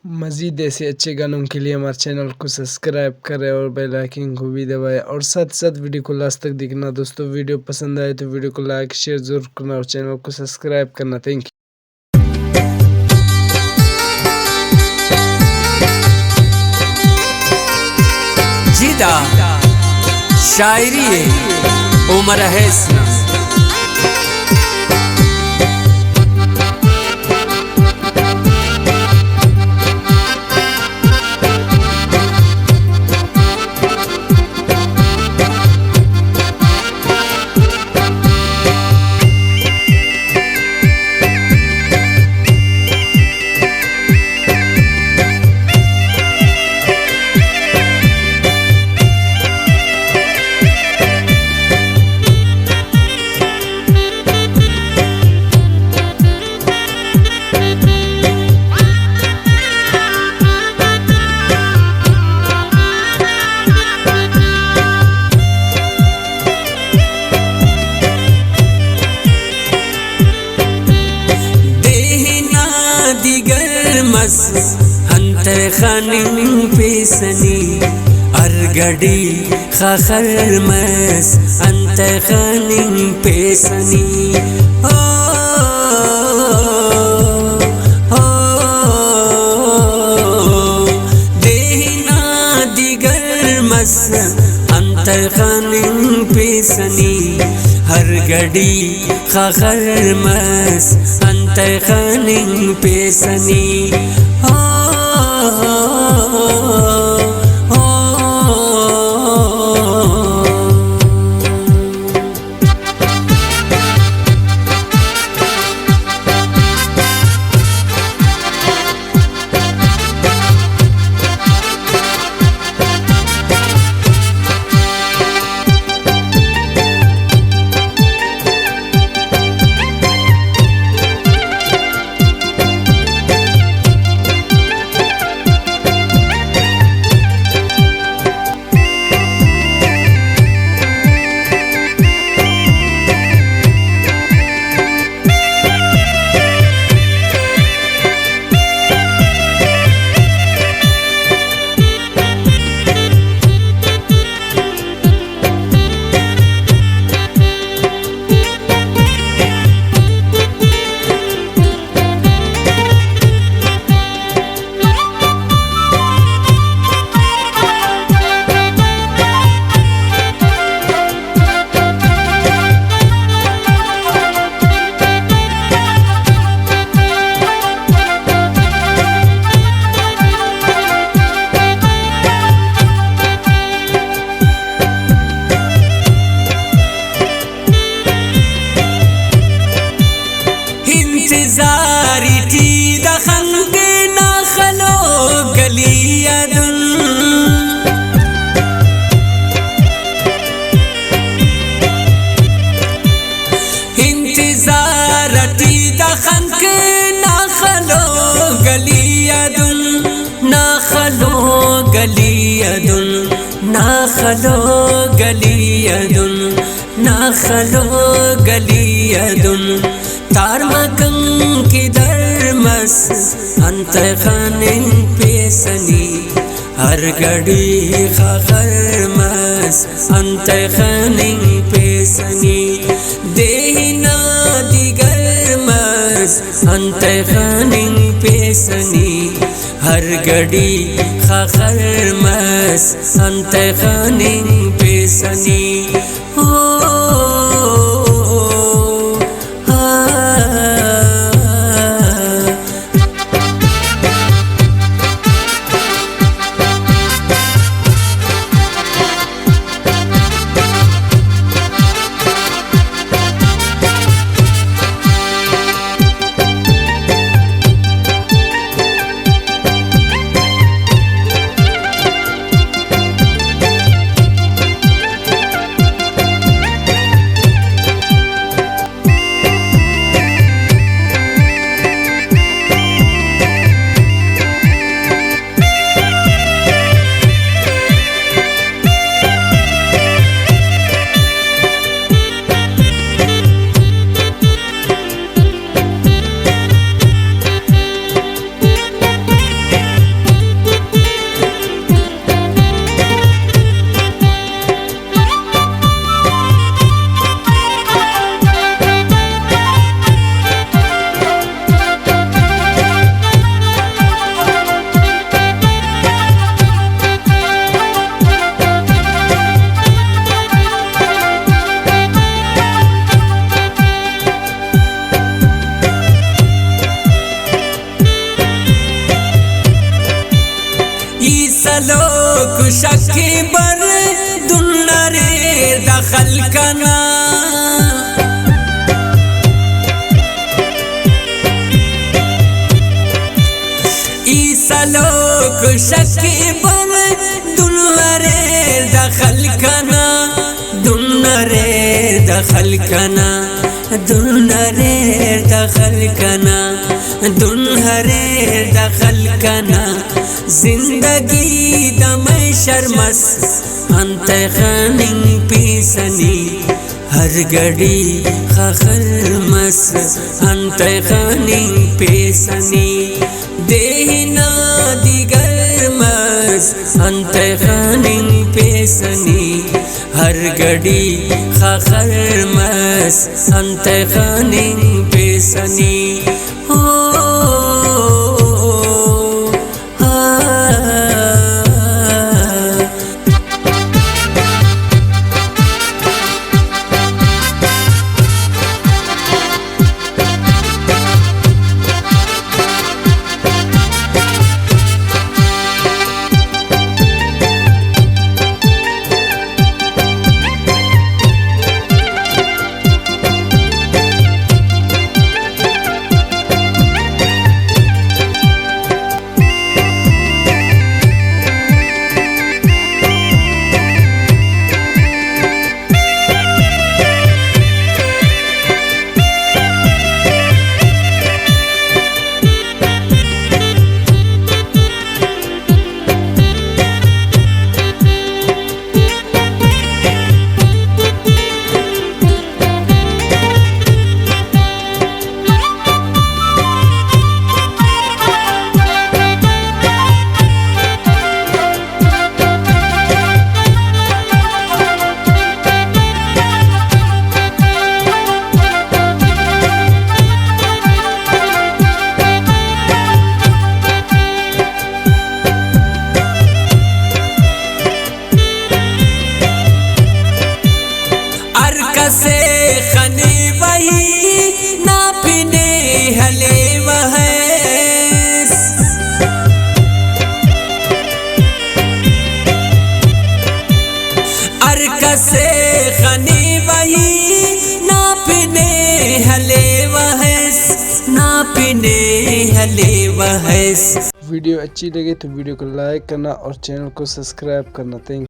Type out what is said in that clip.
मज़ीद ऐसे अच्छे गानों के लिए हमारे चैनल को सब्सक्राइब करें और बेल आइकन को भी दबाएं और साथ साथ वीडियो को लास्ट तक देखना। दोस्तों वीडियो पसंद आए तो वीडियो को लाइक शेयर जरूर करना और चैनल को सब्सक्राइब करना। Thank you. जीदा शायरी उमर है इसना हंतर खानिं पेसनी अरगड़ी खाखर मस अंतर खानिं पेसनी हो देना दिगर मस अंतर खानिं पेसनी हर घड़ी खाखर मस अंतर खानिं पेसनी इंतज़ारी थी दखंग ना खलो गलिया दुन इंतज़ार थी दखंग ना खलो गलिया दुन ना खलो गलिया दुन ना खलो गलिया दुन ना खलो गलिया दुन तार मकं की दरमस अंतर खानिं पेसनी हर घड़ी खाखर मस अंतर खानिं पेसनी देना दिगर मस अंतर खानिं पेसनी हर घड़ी खाखर मस अंतर खानिं पेसनी सलो कुशकी बर दुन्नरे दखल कना सलो कुशकी बर दुन्नरे दखल कना दुन्नरे दखल कना दुन्नरे दखल कना दुन्नरे दखल कना जिंदगी दम शर्मस अंत खानिंग पीसनी हर घड़ी खखल मस अंत खानिंग पेसनी देना दिगर मस अंत खानिंग पेसनी हर घड़ी खखल मस अंत खानिंग पेसनी हो से खने वही ना पिने हले वहस अर्क से खने वही ना पिने हले वहस ना पिने हले वहस। वीडियो अच्छी लगे तो वीडियो को लाइक करना और चैनल को सब्सक्राइब करना। थैंक